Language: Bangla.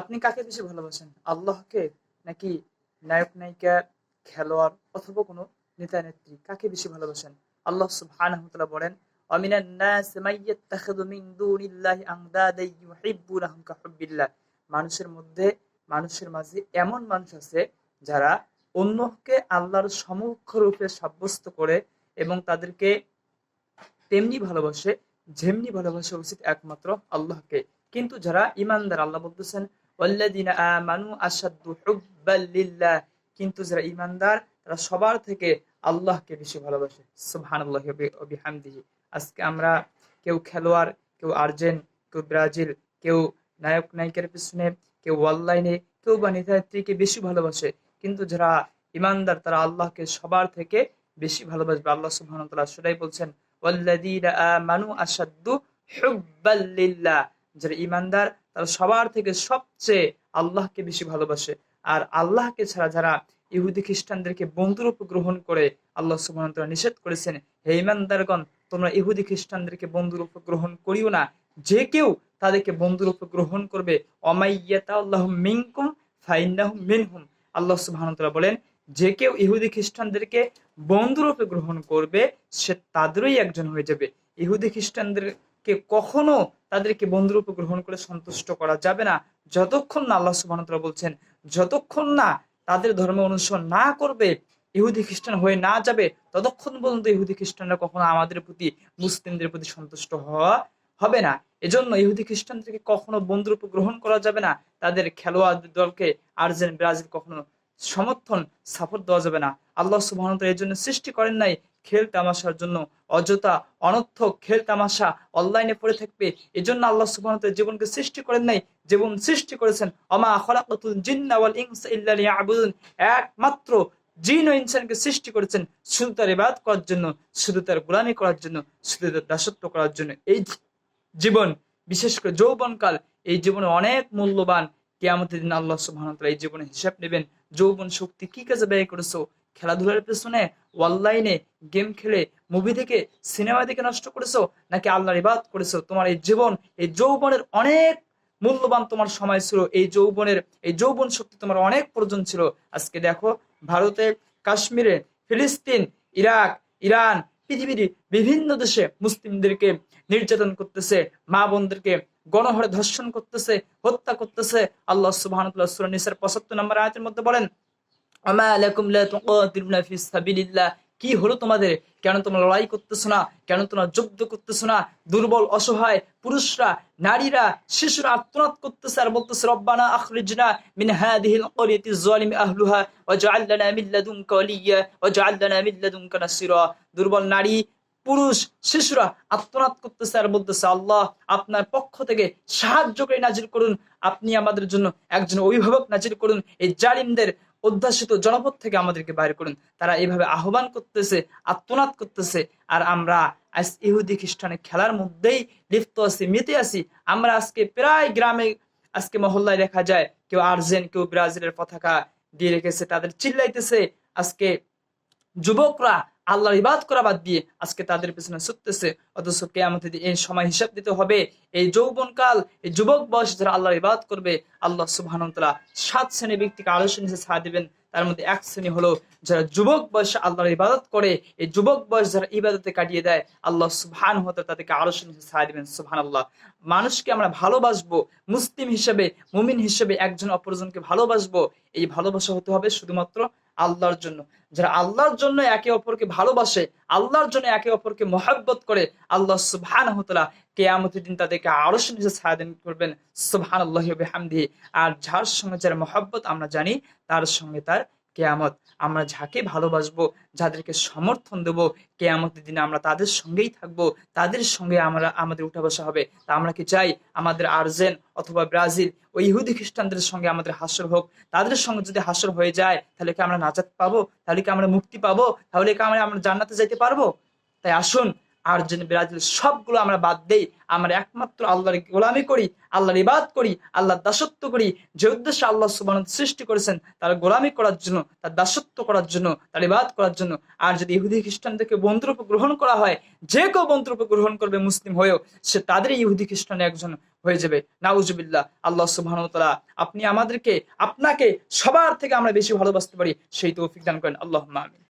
আপনি কাকে বেশি ভালোবাসেন, আল্লাহকে নাকি নায়ক নায়িকা, খেলোয়াড় অথবা কোনো নেতা নেত্রী, কাকে বেশি ভালোবাসেন? আল্লাহ সুবহানাহু ওয়া তাআলা বলেন, ওয়ামিনান নাস মাইয়াত্তাখিযু মিন দুনিল্লাহি আনদাদা ইউহিব্বুনাহুম কাহুব্বিল্লাহ। মানুষের মধ্যে, মানুষের মাঝে এমন মানুষ আছে যারা অন্যকে আল্লাহর সমকক্ষ রূপে সাব্যস্ত করে এবং তাদেরকে তেমনি ভালোবাসে যেমনি ভালোবাসা উচিত একমাত্র আল্লাহকে। কিন্তু যারা ইমানদার, আল্লাহ বলতেছেন ওয়াল্লাযিনা আমানু আশাদ্দু হুব্বাল লিল্লাহ, কিন্তু যারা ইমানদার তারা সবার থেকে আল্লাহকে বেশি ভালোবাসে। সুবহানাল্লাহি ওয়া বিহামদিহি। আজকে আমরা কেউ খেলোয়াড়, কেউ আর্জেন্ট, কেউ ব্রাজিল, কেউ নায়ক নায়িকার পিছনে, কেউ অনলাইনে, কেউ বা নেতা-নেত্রীকে বেশি ভালোবাসে। কিন্তু যারা ইমানদার তারা আল্লাহকে সবার থেকে বেশি ভালোবাসবে। আল্লাহ সুবহানাহু ওয়া তাআলা সেটাই বলছেন, ওয়াল্লাযীনা আমানু আশাদ্দু হুব্বাল লিল্লাহ। যারা ঈমানদার তারা সবার থেকে সবচেয়ে আল্লাহকে বেশি ভালোবাসে। আর আল্লাহকে ছাড়া যারা ইহুদি খ্রিস্টানদেরকে বন্ধুরূপে গ্রহণ করে, আল্লাহ সুবহানাহু ওয়া তাআলা নিষেধ করেছেন, হে ঈমানদারগণ, তোমরা ইহুদি খ্রিস্টানদেরকে বন্ধুরূপে গ্রহণ করিও না। যে কেউ তাদেরকে বন্ধুরূপে গ্রহণ করবে, অমাইয়াতাল্লাহু মিনকুম ফাইন্নাহু মিনহুম। আল্লাহ সুবহানাহু ওয়া তাআলা বলেন, যে কেউ ইহুদি খ্রিস্টানদেরকে বন্ধুরূপে গ্রহণ করবে সে তাদেরই একজন হয়ে যাবে। ইহুদি খ্রিস্টানদেরকে কখনো তাদেরকে বন্ধুরূপে গ্রহণ করে সন্তুষ্ট করা যাবে না, যতক্ষণ না, আল্লাহ সুবহানাহু ওয়া তাআলা বলছেন, যতক্ষণ না তাদের ধর্ম অনুসরণ না করবে, ইহুদি খ্রিস্টান হয়ে না যাবে, ততক্ষণ পর্যন্ত ইহুদি খ্রিস্টানরা কখনো আমাদের প্রতি, মুসলিমদের প্রতি সন্তুষ্ট হওয়া হবে না। এজন্য ইহুদি খ্রিস্টানদেরকে কখনো বন্ধুরূপে গ্রহণ করা যাবে না। তাদের খেলোয়াড় দলকে, আর্জেন্ট ব্রাজিল, কখনো সমর্থন, সাপোর্ট দেওয়া যাবে না। আল্লাহ সুবহানাহু ওয়া তাআলা এর জন্য সৃষ্টি করেন নাই খেল তামাশার জন্য, অযথা অনর্থক খেল তামাশা অনলাইনে পড়ে থাকবে এজন্য আল্লাহ সুবহানাহু ওয়া তাআলা জীবনকে সৃষ্টি করেন নাই। জীবন সৃষ্টি করেছেন, ওমা খালাকাতুল জিন্না ওয়াল ইনসা ইল্লা লিয়াবুদুন, একমাত্র জিন ও ইনসানকে সৃষ্টি করেছেন শুধু তার ইবাদত করার জন্য, শুধু তার গোলামি করার জন্য, শুধু তার দাসত্ব করার জন্য। এই জীবন, বিশেষ করে যৌবনকাল, এই জীবনে অনেক মূল্যবান। কিয়ামতের দিন আল্লাহ সুবহানাহু ওয়া তাআলা এই জীবনে হিসাব নেবেন। যৌবন শক্তি কি কাজে ব্যয় করেছো? খেলাধুলার পেছনে, অনলাইনে গেম খেলে, মুভি দেখে, সিনেমা দেখে নষ্ট করেছো, নাকি আল্লাহর ইবাদত করেছো? তোমার এই জীবন, এই যৌবনের অনেক মূল্যবান তোমার সময় ছিল। এই যৌবনের, এই যৌবন শক্তি তোমার অনেক প্রয়োজন ছিল। আজকে দেখো, ভারতে, কাশ্মীরে, ফিলিস্তিন, ইরাক, ইরান, পৃথিবীর বিভিন্ন দেশে মুসলিমদেরকে নির্যাতন করতেছে, মা বোনদেরকে গণহারে ধর্ষণ করতেছে, হত্যা করতেছে। আল্লাহ সুবহানাহু ওয়া তাআলা সূরা নিসার ৭৫ নম্বর আয়াতের মধ্যে বলেন, আমা লাকুম লা তুকাতিলুনা ফি সাবিলিল্লাহ, কি হলো তোমাদের? কেন তোমরা লড়াই করতেছো না? কেন তোমরা যুদ্ধ করতেছো না? দুর্বল, অসহায় পুরুষরা, নারীরা, শিশুরা আর্তনাদ করতেছে আর বলতেছে, রব্বানা আখরিজনা মিন হাদিহিল ক্বরিয়াতি যালিমি আহলুহা ওয়াজআল লানা মিন লাদুনকা ওয়ালিয়্যা ওয়াজআল লানা মিন লাদুনকা নাসিরা। দুর্বল নারী, পুরুষ, শিশুরা আর্তনাদ করতেছে আর বলতেছে, আল্লাহ আপনার পক্ষ থেকে সাহায্য করে নাজিল করুন, আপনি আমাদের জন্য একজন অভিভাবক নাজিল করুন, এই জালিমদের অধ্যাসিত জনপদ থেকে আমাদেরকে বাইর করুন। তারা এইভাবে আহ্বান করতেছে, আত্মনাদ করতেছে, আর আমরা আজ ইহুদি খ্রিস্টানের খেলার মধ্যেই লিপ্ত আছি, মেতে আছি। আমরা আজকে প্রায় গ্রামে, আজকে মহল্লায় দেখা যায় কেউ আর্জেন্ট, কেউ ব্রাজিলের পতাকা দিয়ে রেখেছে, তাদের চিল্লাইতেছে। আজকে যুবকরা আল্লাহর ইবাদত করা বাদ দিয়ে আজকে তাদের পেছনে ছুটতেছে, অথচ কিয়ামতের দিন এই সময় হিসাব দিতে হবে। এই যৌবনকাল, এই যুবক বয়স যারা আল্লাহর ইবাদত করবে, আল্লাহ সুবহানাহু ওয়া তাআলা ৭ শ্রেণীর ব্যক্তিকে আরশের নিচে ছায়া দিবেন। তার মধ্যে এক শ্রেণী হলো যারা যুবক বয়সে আল্লাহর ইবাদত করে। এই যুবক বয়স যারা ইবাদতে কাটিয়ে দেয়, আল্লাহ সুবহানাহু ওয়া তাআলা তাদেরকে আরশের নিচে ছায়া দিবেন। সুবহানাল্লাহ। মানুষকে আমরা ভালোবাসবো, মুসলিম হিসেবে, মুমিন হিসেবে একজন অপরজনকে ভালোবাসবো। এই ভালোবাসা হতে হবে শুধুমাত্র আল্লাহর জন্য। যারা আল্লাহর জন্য একে অপরকে ভালোবাসে, আল্লাহর জন্য একে অপরকে মহব্বত করে, আল্লাহ সুবহানাহু ওয়া তাআলা কিয়ামতের দিন তাদেরকে আরশের নিচে ছায়া দান করবেন। সুবহানাল্লাহি ওয়া বিহামদিহি। আর যার সঙ্গে যার মহব্বত আমরা জানি, তার সঙ্গে তার কিয়ামত। আমরা যাকে ভালোবাসবো, যাদেরকে সমর্থন দেব, কিয়ামতের দিনে আমরা তাদের সঙ্গেই থাকবো, তাদের সঙ্গে আমরা, আমাদের উঠা বসা হবে। তা আমরা কি চাই আমাদের আর্জেন্ট অথবা ব্রাজিল ওই ইহুদি খ্রিস্টানদের সঙ্গে আমাদের হাসর হোক? তাদের সঙ্গে যদি হাসর হয়ে যায়, তাহলে কি আমরা নাজাত পাবো? তাহলে কি আমরা মুক্তি পাবো? তাহলে কি আমরা জান্নাতে যাইতে পারবো? তাই আসুন আর্জেন্টিনা ব্রাজিল সবগুলো আমরা বাদ দেই, আমরা একমাত্র আল্লাহর গোলামি করি, আল্লাহর ইবাদত করি, আল্লাহর দাসত্ব করি, যে উদ্দেশ্যে আল্লাহ সুবহানাহু ওয়া তাআলা সৃষ্টি করেছেন তার গোলামি করার জন্য, তার দাসত্ব করার জন্য, তার ইবাদত করার জন্য। আর যদি ইহুদি খ্রিস্টানদেরকে বন্ধুরূপে গ্রহণ করা হয়, যে কেউ বন্ধুরূপে গ্রহণ করবে মুসলিম হয়েও, সে তাদেরই ইহুদি খ্রিস্টানের একজন হয়ে যাবে। নাউজুবিল্লাহ। আল্লাহ সুবহানাহু ওয়া তাআলা আপনি আমাদেরকে, আপনাকে সবার থেকে আমরা বেশি ভালোবাসতে পারি সেই তৌফিক দান করেন। আল্লাহুম্মা আমিন।